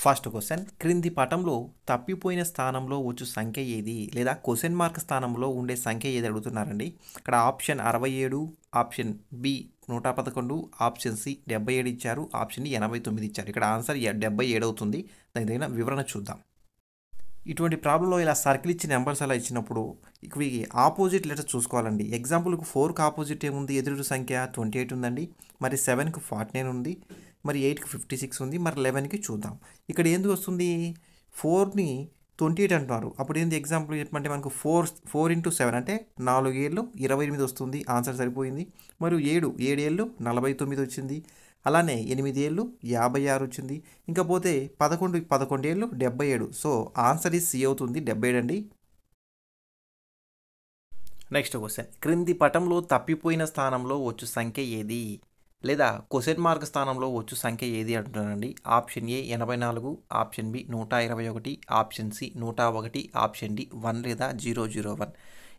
First question క్రింది పటంలో తప్పిపోయిన స్థానంలో వచ్చు సంఖ్య ఏది లేదా క్వశ్చన్ మార్క్ స్థానంలో ఉండే సంఖ్య ఏది అడుగుతున్నారండి. ఇక్కడ option 67, option B 111, option C 77 ఇచ్చారు, ఆప్షన్ డి 89 ఇచ్చారు. ఇక్కడ ఆన్సర్ 77 అవుతుంది. దాని తగిన వివరణ చూద్దాం. ఇటువంటి ప్రాబ్లంలో ఇలా సర్కిల్ ఇచ్చి నెంబర్స్ అలా ఇచ్చినప్పుడు ఇవి ఆపోజిట్ లెటర్స్ చూసుకోవాలండి. ఎగ్జాంపుల్కి 4కి ఆపోజిట్ ఏముంది, ఎదురు సంఖ్య 28 ఉందండి. మరి 7కి 49 ఉంది, మరి 8కి 56 ఉంది, మరి 11కి చూద్దాం. ఇక్కడ ఏంది వస్తుంది, 4ని 28 అంటున్నారు. అప్పుడు ఏంది ఎగ్జాంపుల్ చెప్పమంటే మనకు 4 ఇంటూ 7 అంటే 4 ఏళ్ళు 28 వస్తుంది. ఆన్సర్ సరిపోయింది. మరియు 7 ఏళ్ళు 49 వచ్చింది. అలానే 8 ఏళ్ళు 56 వచ్చింది. ఇంకా పోతే 11 ఏళ్ళు 77. సో ఆన్సర్ ఈజ్ సి అవుతుంది, 77 అండి. నెక్స్ట్ క్వశ్చన్ క్రింది పటంలో తప్పిపోయిన స్థానంలో వచ్చు సంఖ్య ఏది లేదా క్వశ్చన్ మార్క్ స్థానంలో వచ్చు సంఖ్య ఏది అంటున్నానండి. Option A 84, option B 121, option C 101, option D 1 లేదా 001.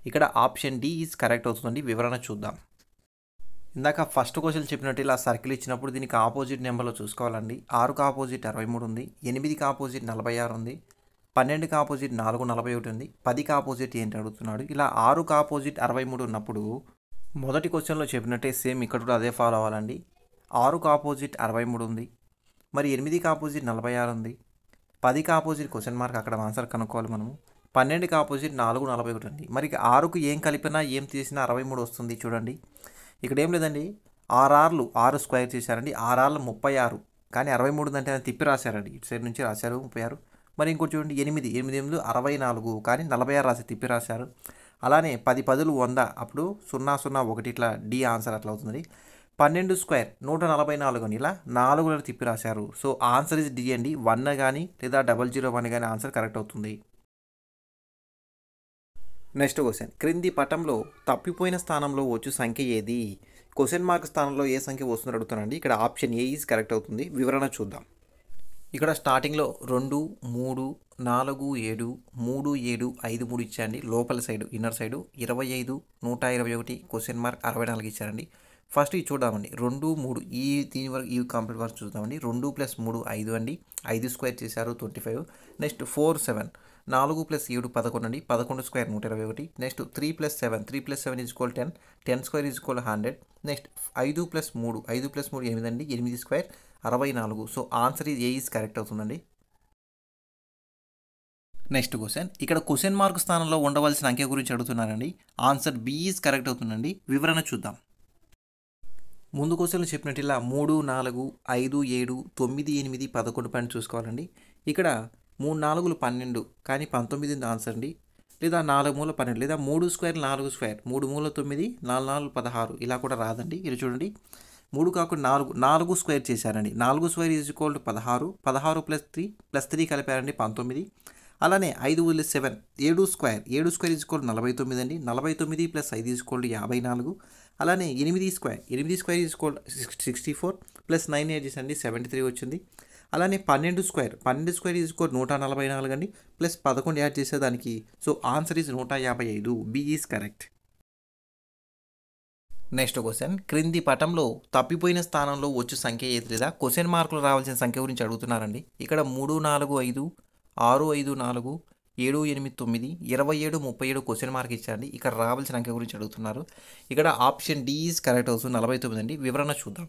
ఇక్కడ ఆప్షన్ డి ఈజ్ కరెక్ట్ అవుతుందండి. వివరణ చూద్దాం. ఇందాక ఫస్ట్ క్వశ్చన్ చెప్పినట్టు ఇలా సర్కిల్ ఇచ్చినప్పుడు దీనికి ఆపోజిట్ నెంబర్లో చూసుకోవాలండి. 6కి ఆపోజిట్ 63 ఉంది, 8కి ఆపోజిట్ 46 ఉంది, 12కి ఆపోజిట్ 441 ఉంది, 10కి ఆపోజిట్ ఏంటి అడుగుతున్నాడు. ఇలా 6కి ఆపోజిట్ 63 ఉన్నప్పుడు మొదటి క్వశ్చన్లో చెప్పినట్టే సేమ్ ఇక్కడ కూడా అదే ఫాలో అవ్వాలండి. 6కి ఆపోజిట్ 63 ఉంది, మరి 8కి ఆపోజిట్ 46 ఉంది, 10కి ఆపోజిట్ క్వశ్చన్ మార్క్ అక్కడ ఆన్సర్ కనుక్కోవాలి మనము. 12కి ఆపోజిట్ 441 ఉంది. మరి 6కు ఏం కలిపినా ఏం తీసినా 63 వస్తుంది. చూడండి ఇక్కడ ఏం లేదండి, 6 స్క్వేర్ చేశారండి. 6 36, కానీ 63 అంటే తిప్పి రాశారండి. ఇటు సైడ్ నుంచి రాశారు 36. మరి ఇంకోటి చూడండి 8 64, కానీ 46 రాసి తిప్పి రాశారు. అలానే 10 10లు 100, అప్పుడు 001 ఇట్లా డి ఆన్సర్ అట్లా అవుతుంది. 12 స్క్వేర్ 144 అని ఇలా 4 తిప్పి రాశారు. సో ఆన్సర్ ఇస్ డి అండి. 1 కానీ లేదా 001 కానీ ఆన్సర్ కరెక్ట్ అవుతుంది. నెక్స్ట్ క్వశ్చన్ క్రింది పటంలో తప్పిపోయిన స్థానంలో వచ్చు సంఖ్య ఏది. క్వశ్చన్ మార్క్ స్థానంలో ఏ సంఖ్య వస్తుందో అడుగుతానండి. ఇక్కడ ఆప్షన్ ఏ ఈజ్ కరెక్ట్ అవుతుంది. వివరణ చూద్దాం. ఇక్కడ స్టార్టింగ్లో 2 3 4 7 3 7 5 3 ఇచ్చారండి. లోపల side inner side 25 121 question mark 64 ఇచ్చారండి. ఫస్ట్ ఇది చూద్దామండి. 2 3 దీని వరకు ఈ కంప్లీట్ వరకు చూద్దామండి. 2 + 3 5 అండి. 5 స్క్వేర్ చేశారు 25. నెక్స్ట్ 4 7 4 + 7 11 అండి. 11 స్క్వేర్ 121. నెక్స్ట్ 3 + 7 3 + 7 = 10. 10 స్క్వేర్ 100. నెక్స్ట్ 5 + 3 5 + 3 8 అండి. 8 square 64. So answer A is correct అవుతుందండి. నెక్స్ట్ క్వశ్చన్ ఇక్కడ క్వశ్చన్ మార్క్ స్థానంలో ఉండవలసిన అంకె గురించి అడుగుతున్నారండి. ఆన్సర్ బి ఈజ్ కరెక్ట్ అవుతుందండి. వివరణ చూద్దాం. ముందు క్వశ్చన్లో చెప్పినట్టు ఇలా 3 4 5 7 9 8 11 పైన చూసుకోవాలండి. ఇక్కడ 3 4లు 12, కానీ 19 ఆన్సర్ అండి. లేదా 4 మూల 12, లేదా 3 స్క్వేర్ 4 స్క్వేర్ 3 మూల 9 4 4 16 ఇలా కూడా రాదండి. ఇది చూడండి 3 కాకుండా 4 స్క్వేర్ చేశారండి. 4 స్క్వేర్ = 16, 16 + 3 + 3 కలిపారండి 19. అలానే 5 + 7 7 స్క్వేర్ 49 అండి. 49 + 5 = 54. అలానే 8 స్క్వేర్ 64 + 9 ఏజ్ అండి 73 వచ్చింది. అలానే 12 స్క్వేర్ 144 అండి. ప్లస్ 11 యాడ్ చేసేదానికి. So answer is 155. B is correct. Next question క్రింది పటంలో తప్పిపోయిన స్థానంలో వచ్చు సంఖ్య ఏది లేదా క్వశ్చన్ మార్కులు రావాల్సిన సంఖ్య గురించి అడుగుతున్నారండి. ఇక్కడ 3 4 5 6 5 4 7 8 9 27 37 క్వశ్చన్ మార్క్ ఇచ్చారండి. ఇక్కడ రావాల్సిన అంకె గురించి అడుగుతున్నారు. ఇక్కడ ఆప్షన్ డి ఈజ్ కరెక్ట్ అవుతుంది. 49 అండి. వివరణ చూద్దాం.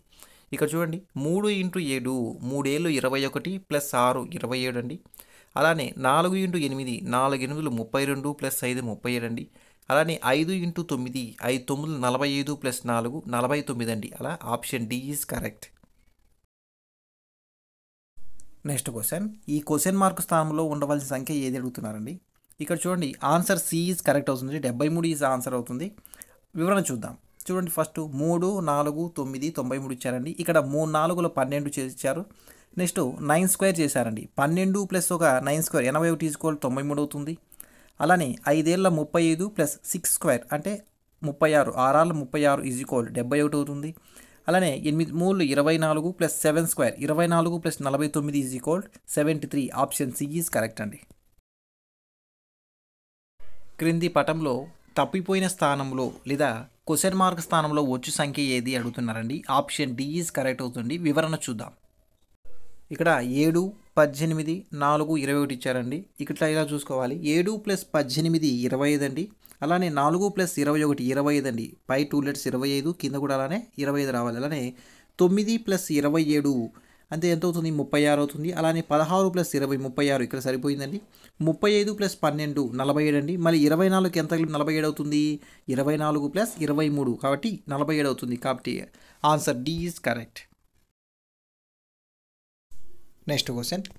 ఇక్కడ చూడండి 3 × 7 3 ఏళ్ళు 21 + 6 27 అండి. అలానే 4 × 8 4 8లు 32 + 5 37 అండి. అలానే 5 × 9 5 9లు 45 + 4 49 అండి. అలా option D is correct. Next question ఈ క్వశ్చన్ మార్క్ స్థానంలో ఉండవలసిన సంఖ్య ఏది అడుగుతున్నారండి. ఇక్కడ చూడండి ఆన్సర్ సి ఈజ్ కరెక్ట్ అవుతుంది. 73 ఈజ్ ఆన్సర్ అవుతుంది. వివరణ చూద్దాం. చూడండి ఫస్ట్ 3 4 9 93 ఇచ్చారండి. ఇక్కడ 3 4లు 12 చేశారు. నెక్స్ట్ 9 స్క్వేర్ చేశారండి. 12 + ఒక 9 స్క్వేర్ 81 = 93 అవుతుంది. అలానే 5 ఏళ్ళ 35 + 6 స్క్వేర్ అంటే 36 6 36 = 71 అవుతుంది. అలానే 8 3 24 + 7 square 24 + 49 = 73. Option C is correct అండి. క్రింది పటంలో తప్పిపోయిన స్థానంలో లేదా క్వశ్చన్ మార్క్ స్థానంలో వచ్చు సంఖ్య ఏది అడుగుతున్నారండి. ఆప్షన్ డి ఈజ్ కరెక్ట్ అవుతుంది. వివరణ చూద్దాం. ఇక్కడ 7, 18, 4, 21 ఇచ్చారండి. ఇక్కడ ఇలా చూసుకోవాలి. 7 + 18 25 అండి. అలానే 4 + 21 25 అండి. పై 2 లెట్స్ 25, కింద కూడా అలానే 25 రావాలి. అలానే 9 + 27 అంటే ఎంత అవుతుంది? 36 అవుతుంది. అలానే 16 + 20 36 ఇక్కడ సరిపోయిందండి. 35 + 12 47 అండి. మళ్ళీ 24కి ఎంత కలిపి 47 అవుతుంది? 24 + 23 కాబట్టి 47 అవుతుంది. కాబట్టి answer D is correct. Next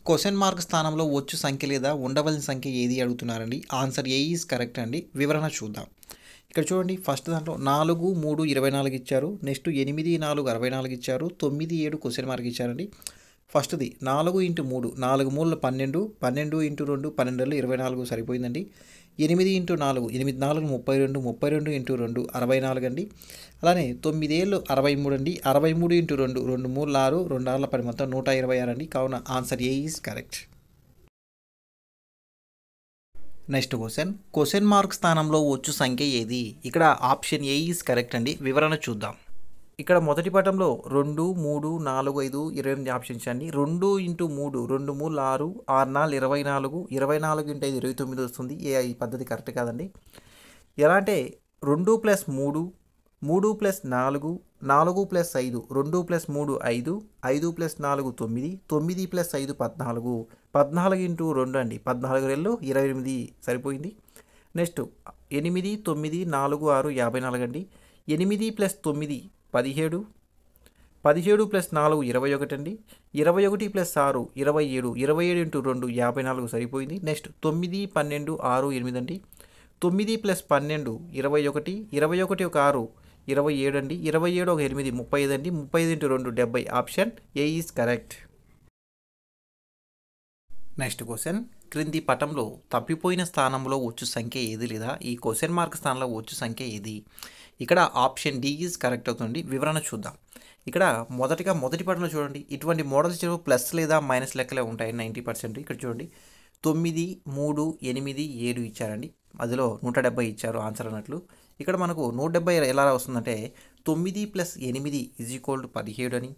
question mark స్థానంలో వచ్చు సంఖ్య లేదా ఉండవలసిన సంఖ్య ఏది అడుగుతున్నారండి. ఆన్సర్ ఏ ఈజ్ కరెక్ట్ అండి. వివరణ చూద్దాం. ఇక్కడ చూడండి, ఫస్ట్ దాంట్లో 4, 3, 24 ఇచ్చారు. నెక్స్ట్ 8, 4, 64 ఇచ్చారు. 9, 7 క్వశ్చన్ మార్క్ ఇచ్చారండి. ఫస్ట్ది 4 × 3 4 మూలలు 12, 12 × 2 12 24 సరిపోయిందండి. 8 × 4 8 4 32, 32 × 2 64 అండి. అలానే 9 ఏళ్ళు 63 అండి. 63 × 2 2 3 6 2 6 10 మొత్తం 126 అండి. కావున answer A is correct. Next question mark స్థానంలో వచ్చు సంఖ్య ఏది? ఇక్కడ ఆప్షన్ ఏ ఈజ్ కరెక్ట్ అండి. వివరణ చూద్దాం. ఇక్కడ మొదటి పటంలో 2, 3, 4, 5, 28 ఆప్షన్స్ అండి. 2 × 3 2 3 6 6 4 24 24 × 5 29 వస్తుంది. ఈ పద్ధతి కరెక్ట్ కాదండి. ఎలా అంటే 2 + 3 3 + 4 4 + 5 2 + 3 5 5 + 4 9 9 + 5 14 14 × 2 అండి. 14 రెళ్ళు 28 సరిపోయింది. నెక్స్ట్ 8 9 4 6 54 అండి. 8 + 9 17 17 + 4 21 అండి. 21 + 6 27 27 × 2 54 సరిపోయింది. నెక్స్ట్ 9 12 6 8 అండి. 9 + 12 21 21 ఒక 6 27 అండి. 27 ఒక 8 35 అండి. 35 × 2 70. Option A is correct. Next క్రింది పటంలో తప్పిపోయిన స్థానంలో వచ్చు సంఖ్య ఏది లేదా ఈ క్వశ్చన్ మార్క్ స్థానంలో వచ్చు సంఖ్య ఏది? ఇక్కడ ఆప్షన్ డి ఈజ్ కరెక్ట్ అవుతుంది. వివరణ చూద్దాం. ఇక్కడ మొదటి పటంలో చూడండి, ఇటువంటి మోడల్స్ ప్లస్ లేదా మైనస్ లెక్కలే ఉంటాయి 90%. ఇక్కడ చూడండి 9, 3, 8, 7 ఇచ్చారండి. అందులో 170 ఇచ్చారు ఆన్సర్ అన్నట్లు. ఇక్కడ మనకు 170 ఎలా వస్తుందంటే 9 + 8 = 17 అని,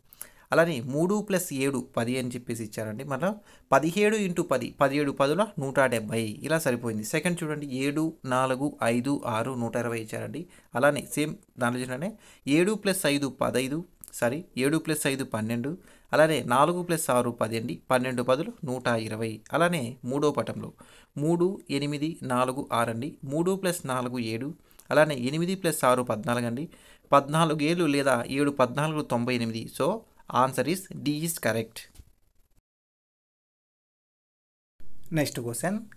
అలానే 3 + 7 10 అని చెప్పేసి ఇచ్చారండి. మనం 17 × 10 17 10ల 170 ఇలా సరిపోయింది. సెకండ్ చూడండి 7 4 5 6 120 ఇచ్చారండి. అలానే సేమ్ దాంట్లో చూడండి 7 + 5 15 7 + 5 12 అలానే 4 + 6 10 అండి. 12 10లు 120. అలానే మూడో పటంలో 3 8 4 6 అండి. 3 + 4 7 అలానే 8 + 6 14 అండి. 14 ఏళ్ళు లేదా 7 14 98. So answer is D is correct. Next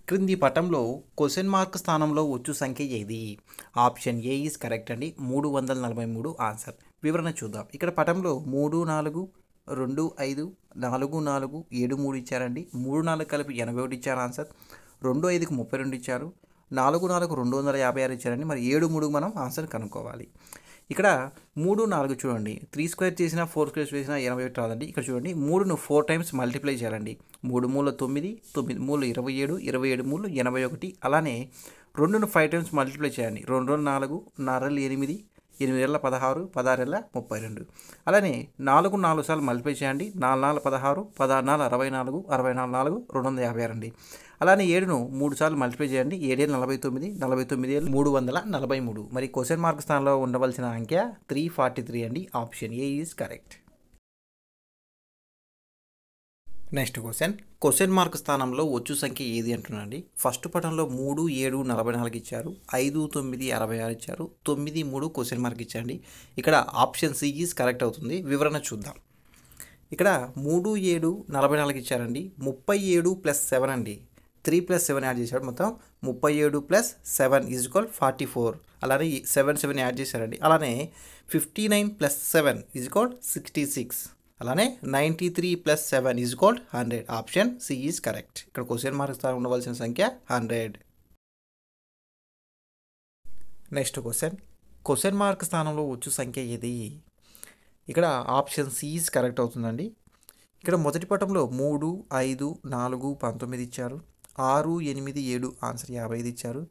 క్రింది పటంలో క్వశ్చన్ మార్క్ స్థానంలో వచ్చు సంఖ్య ఏది? ఆప్షన్ ఏ ఈజ్ కరెక్ట్ అండి. 343 ఆన్సర్. వివరణ చూద్దాం. ఇక్కడ పటంలో 3 4 2 5 4 4 7 3 ఇచ్చారండి. 3 4 కలిపి 81 ఇచ్చారు ఆన్సర్. 2 5కి 32 ఇచ్చారు. 4 4 256 ఇచ్చారండి. మరి 7 3 మనం ఆన్సర్ కనుక్కోవాలి. ఇక్కడ 3 4 చూడండి, 3² చేసినా 4² చేసినా 81 రాదండి. ఇక్కడ చూడండి 3ను 4 టైమ్స్ మల్టిప్లై చేయాలండి. 3 మూల 9 9 మూల 27 27 మూల 81. అలానే 2ను 5 టైమ్స్ మల్టిప్లై చేయండి. 2 2 4 4 8 8 16 16 32. అలానే 4 4 సార్లు మల్టిప్లై చేయండి. 4 4 16 16 64 64 256 అండి. అలానే 7ను 3 సార్లు మల్టిప్లై చేయండి. 7 49 49 343. మరి క్వశ్చన్ మార్క్ స్థానంలో ఉండవలసిన అంకె 343 అండి. Option A is correct. Next question mark స్థానంలో వచ్చు సంఖ్య ఏది అంటున్నాండి. ఫస్ట్ పటంలో 3 7 44 ఇచ్చారు. 5 9 66 ఇచ్చారు. 9 3 క్వశ్చన్ మార్క్ ఇచ్చారండి. ఇక్కడ ఆప్షన్ సి ఈజ్ కరెక్ట్ అవుతుంది. వివరణ చూద్దాం. ఇక్కడ 3 7 44 ఇచ్చారండి. 37 + 7 అండి. 3 + 7 యాడ్ చేశాడు. మొత్తం 37 + 7 = 44. అలానే 7 7 యాడ్ చేశారండి. అలానే 59 + 7 = 66. అలానే 93 + 7 = 100. Option C is correct. ఇక్కడ క్వశ్చన్ మార్క్ స్థానంలో ఉండవలసిన సంఖ్య 100. నెక్స్ట్ క్వశ్చన్ మార్క్ స్థానంలో వచ్చు సంఖ్య ఏది? ఇక్కడ ఆప్షన్ సి ఈజ్ కరెక్ట్ అవుతుందండి. ఇక్కడ మొదటి పటంలో 3 5 4 19 ఇచ్చారు. 6 8 7 ఆన్సర్ 55 ఇచ్చారు.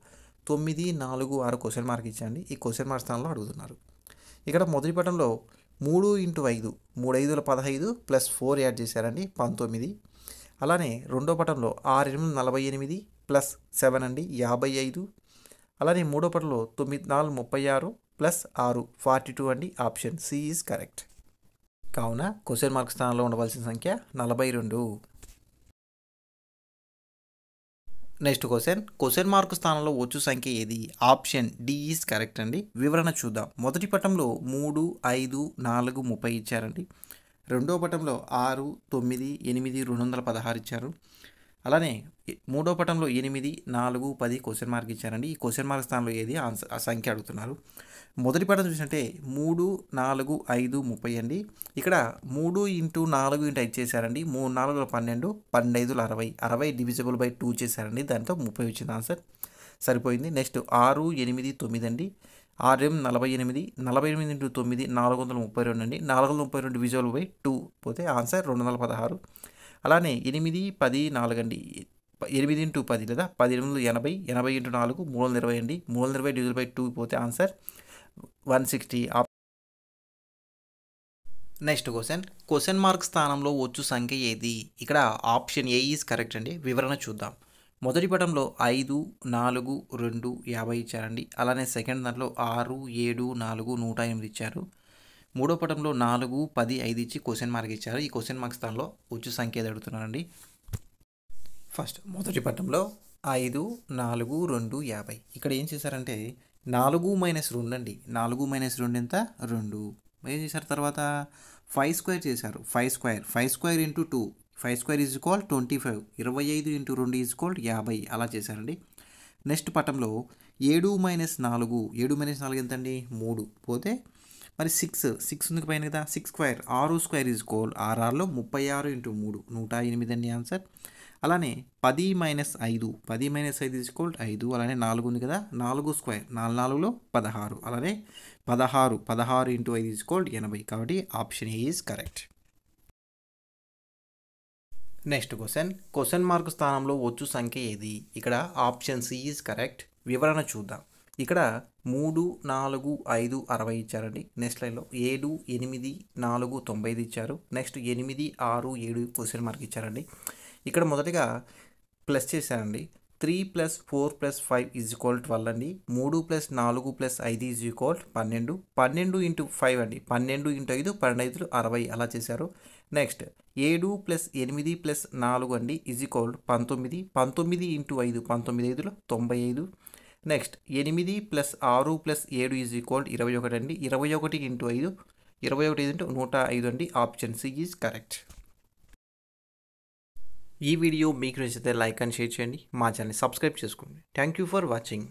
9 4 6 క్వశ్చన్ మార్క్ ఇచ్చారండి. ఈ క్వశ్చన్ మార్క్ స్థానంలో అడుగుతున్నారు. ఇక్కడ మొదటి పటంలో 3 ఇంటూ 5 3 5ల 15 ప్లస్ 4 యాడ్ చేశారండి 19. అలానే రెండో పటంలో 6 8 48 ప్లస్ 7 అండి 55. అలానే మూడో పటంలో 9 4 36 ప్లస్ 6 42 అండి. Option C is correct. కావున క్వశ్చన్ మార్క్ స్థానంలో ఉండవలసిన సంఖ్య 42. నెక్స్ట్ క్వశ్చన్ మార్క్ స్థానంలో వచ్చు సంఖ్య ఏది? ఆప్షన్ డి ఈజ్ కరెక్ట్ అండి. వివరణ చూద్దాం. మొదటి పటంలో 3 5 4 30 ఇచ్చారండి. రెండో పటంలో 6 9 8 216 ఇచ్చారు. అలానే మూడో పటంలో 8 4 10 క్వశ్చన్ మార్క్ ఇచ్చారండి. ఈ క్వశ్చన్ మార్క్ స్థానంలో ఏది ఆ సంఖ్య అడుగుతున్నారు. మొదటి పటం చూసినట్టే 3 4 5 30 అండి. ఇక్కడ 3 ఇంటూ 4 ఇంటూ 5 చేశారండి. 3 4 12 12 60 60 డివిజిబుల్ బై 2 చేశారండి. దాంతో 30 వచ్చింది ఆన్సర్. సరిపోయింది. నెక్స్ట్ 6 8 9 అండి. 6 48 48 ఇంటూ 9 432 అండి. 432 డివిజిబుల్ బై 2 పోతే ఆన్సర్ 216. అలానే 8 10 4 అండి. 8 ఇంటూ 10 లేదా 10 8 80 80 ఇంటూ 4 320 అండి. 320 డివిజిబుల్ బై 2 పోతే ఆన్సర్ 160. నెక్స్ట్ క్వశ్చన్ మార్క్ స్థానంలో వచ్చు సంఖ్య ఏది? ఇక్కడ ఆప్షన్ ఏ ఈజ్ కరెక్ట్ అండి. వివరణ చూద్దాం. మొదటి పటంలో 5 4 2 50 ఇచ్చారండి. అలానే సెకండ్ దాంట్లో 6 7 4 108 ఇచ్చారు. మూడో పటంలో 4 10 5 ఇచ్చి క్వశ్చన్ మార్క్ ఇచ్చారు. ఈ క్వశ్చన్ మార్క్ స్థానంలో వచ్చు సంఖ్య ఏది అడుగుతున్నారండి. ఫస్ట్ మొదటి పటంలో 5 4 2 50. ఇక్కడ ఏం చేశారంటే 4 మైనస్ 2 అండి. 4 మైనస్ 2 ఎంత? 2. ఏం చేశారు తర్వాత 5 స్క్వేర్ చేశారు. 5 square into 2 5 square is equal 25. 25 into 2 is equal 50 అలా చేశారండి. నెక్స్ట్ పటంలో 7 మైనస్ 4 7 మైనస్ 4 ఎంత అండి? 3 పోతే మరి 6 ఉంది పైన కదా 6 square 6 square is equal 6 36 into 3 108 అండి ఆన్సర్. అలానే 10 మైనస్ 5 10 మైనస్ 5 ఈజ్ ఈక్వల్ 5. అలానే 4 ఉంది కదా 4 స్క్వేర్ 4 16. అలానే 16 ఇంటూ 5 ఈజ్ ఈక్వల్ 80. కాబట్టి option A is correct. Next question mark స్థానంలో వచ్చు సంఖ్య ఏది? ఇక్కడ ఆప్షన్ సి ఈజ్ కరెక్ట్. వివరణ చూద్దాం. ఇక్కడ 3 4 5 60 ఇచ్చారండి. నెక్స్ట్ లైన్లో 7 8 4 95 ఇచ్చారు. నెక్స్ట్ 8 6 7 క్వశ్చన్ మార్క్ ఇచ్చారండి. ఇక్కడ మొదటిగా ప్లస్ చేశారండి. 3 + 4 + 5 ఈజ్ ఈక్వల్ 12 అండి. 3 + 4 + 5 ఈజ్ ఈక్వల్ 12. 12 ఇంటూ 5 అండి. 12 ఇంటూ 5 12 60 అలా చేశారు. నెక్స్ట్ 7 + 8 + 4 అండి is equal 19. 19 into 5 19 5 95. Next 8 + 6 + 7 is equal 21 అండి. 21 ఇంటూ 5 21 ఇంటూ 105 అండి. Option C is correct. ఈ వీడియో మీకు నచ్చితే లైక్ అండ్ షేర్ చేయండి. మా ఛానల్ని సబ్స్క్రైబ్ చేసుకోండి. Thank you for watching.